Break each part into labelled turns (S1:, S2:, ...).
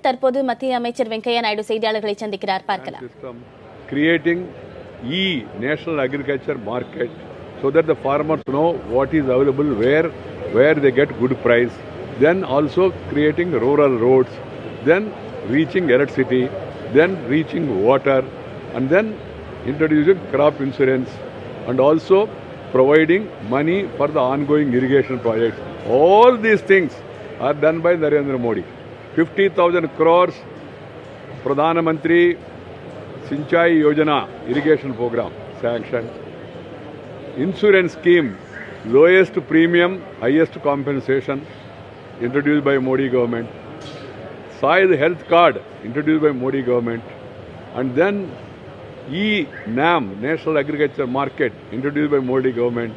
S1: தற்போது மத்திய அமைச்சர் வெங்கையா நாயுடு செய்தியாளர்களை சந்திக்கிறார். பார்க்கலாம்.
S2: Creating national agriculture market so that the farmers know what is available, where they get good price. Then also creating rural roads, then reaching electricity, then reaching water, and then introducing crop insurance, and also providing money for the ongoing irrigation projects. All these things are done by Narendra Modi. 50,000 crores Pradhan Mantri Sinchai Yojana irrigation program sanctioned. Insurance scheme, lowest premium, highest compensation introduced by Modi government. Soil health card introduced by Modi government. And then NAM, National Agriculture Market, introduced by Modi government.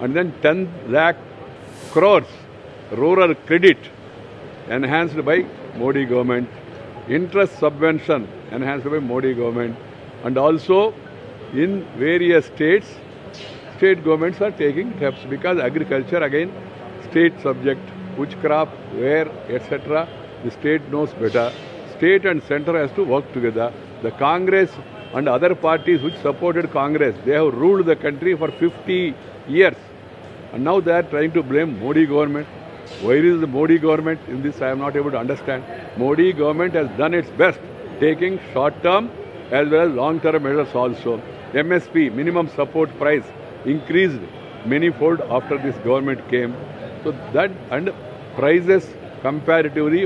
S2: And then 10 lakh crores rural credit enhanced by Modi government. Interest subvention enhanced by Modi government. And also in various states, state governments are taking steps because agriculture again state subject, which crop, where, etc. The state knows better. State and center has to work together. The Congress and other parties which supported Congress, they have ruled the country for 50 years. And now they are trying to blame Modi government. Where is the Modi government in this? I am not able to understand. Modi government has done its best, taking short-term as well as long-term measures also. MSP, minimum support price, increased manyfold after this government came. So that and prices comparatively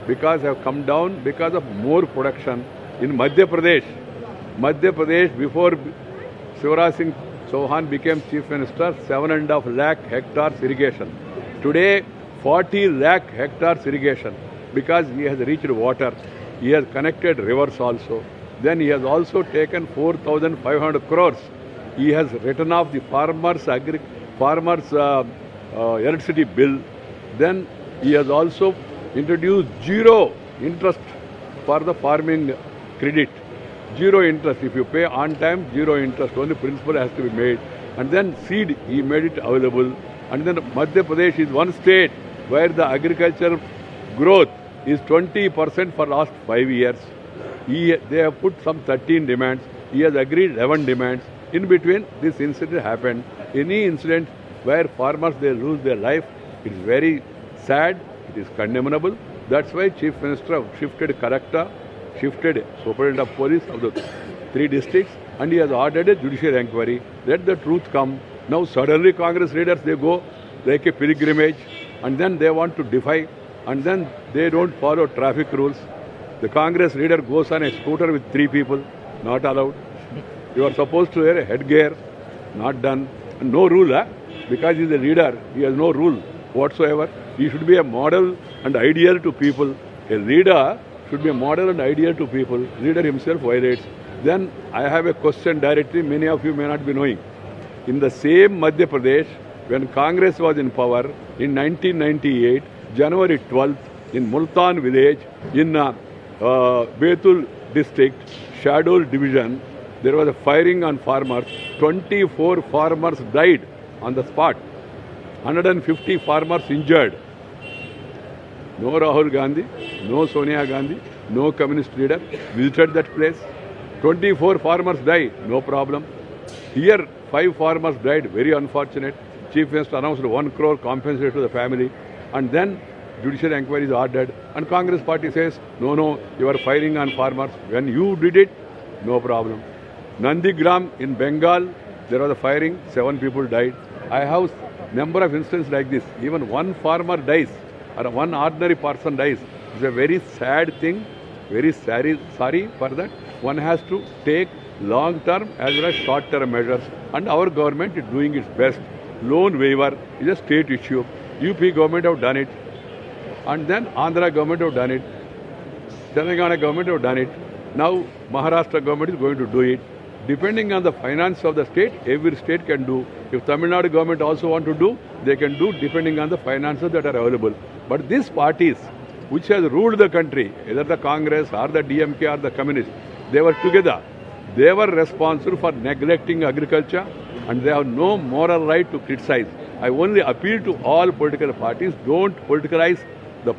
S2: because have come down because of more production. In Madhya Pradesh before Shivraj Singh Chauhan became Chief Minister, 7.5 lakh hectares irrigation. Today 40 lakh hectares irrigation because he has reached water. He has connected rivers also. Then he has also taken 4,500 crores. He has written off the farmers' electricity bill. Then he has also introduced zero interest for the farming credit. Zero interest. If you pay on time, zero interest. Only principal has to be made. And then seed, he made it available. And then Madhya Pradesh is one state where the agriculture growth is 20% for last 5 years. They have put some 13 demands. He has agreed 11 demands. In between, this incident happened. Any incident where farmers they lose their life, it is very sad. It is condemnable. That's why Chief Minister shifted collector, shifted Superintendent of Police of the 3 districts, and he has ordered a judicial inquiry. Let the truth come. Now suddenly Congress leaders, they go like a pilgrimage, and then they want to defy, and then they don't follow traffic rules. The Congress leader goes on a scooter with 3 people, not allowed. You are supposed to wear a headgear, not done. And no rule, because he is a leader, he has no rule whatsoever. He should be a model and ideal to people. A leader should be a model and ideal to people. Leader himself violates. Then I have a question directly, many of you may not be knowing. In the same Madhya Pradesh, when Congress was in power in 1998, January 12th, in Multan village, in Betul district, Shadol division, there was a firing on farmers. 24 farmers died on the spot. 150 farmers injured. No Rahul Gandhi, no Sonia Gandhi, no communist leader visited that place. 24 farmers died, no problem. Here, 5 farmers died, very unfortunate. Chief Minister announced 1 crore compensation to the family. And then judicial inquiry is ordered. And Congress party says, no, you are firing on farmers. When you did it, no problem. Nandigram in Bengal, there was a firing, 7 people died. I have number of instances like this. Even 1 farmer dies, or 1 ordinary person dies. It's a very sad thing, very sorry for that. One has to take long-term as well as short-term measures. And our government is doing its best. Loan waiver is a state issue. UP government have done it. And then Andhra government have done it. Telangana government have done it. Now Maharashtra government is going to do it. Depending on the finance of the state, every state can do. If Tamil Nadu government also want to do, they can do depending on the finances that are available. But these parties, which has ruled the country, either the Congress or the DMK or the Communists, they were together. They were responsible for neglecting agriculture, and they have no moral right to criticize. I only appeal to all political parties, don't politicize the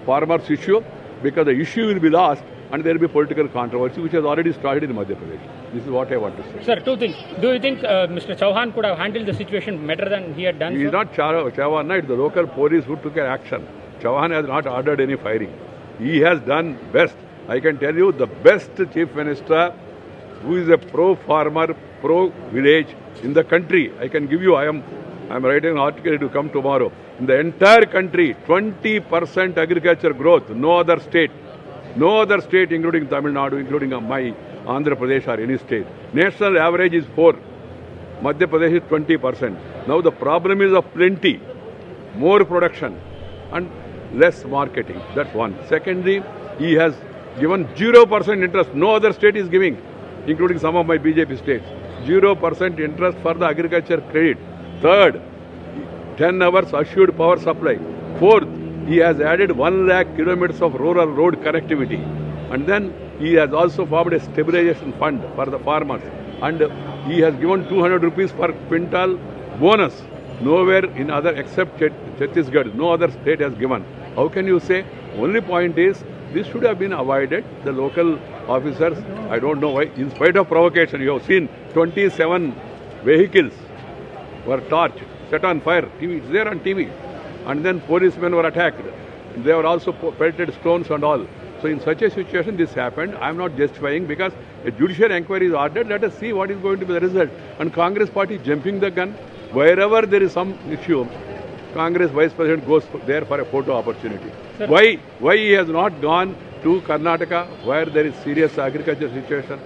S2: farmers' issue. because the issue will be lost and there will be political controversy, which has already started in Madhya Pradesh. This is what I want to say.
S3: Sir, two things. Do you think Mr. Chauhan could have handled the situation better than he had done?
S2: He is not Chauhan, it's the local police who took an action. Chauhan has not ordered any firing. He has done best. I can tell you the best chief minister who is a pro-farmer, pro-village in the country. I can give you, I am writing an article to come tomorrow. In the entire country, 20% agriculture growth, no other state, including Tamil Nadu, including my Andhra Pradesh or any state. National average is 4. Madhya Pradesh is 20%. Now the problem is of plenty, more production and less marketing. That's one. Secondly, he has given 0% interest. No other state is giving, including some of my BJP states. 0% interest for the agriculture credit. Third, 10 hours assured power supply. Fourth, he has added 1 lakh kilometers of rural road connectivity. And then he has also formed a stabilization fund for the farmers. And he has given 200 rupees per quintal bonus. Nowhere in other except Chhattisgarh, no other state has given. How can you say? Only point is, this should have been avoided. The local officers, I don't know why, in spite of provocation, you have seen 27 vehicles were torched, set on fire. It's there on TV. And then policemen were attacked. They were also pelted stones and all. So in such a situation, this happened. I am not justifying because a judicial inquiry is ordered. Let us see what is going to be the result. And Congress party jumping the gun. Wherever there is some issue, Congress Vice President goes there for a photo opportunity.
S3: Sir,
S2: Why he has not gone to Karnataka where there is serious agriculture situation?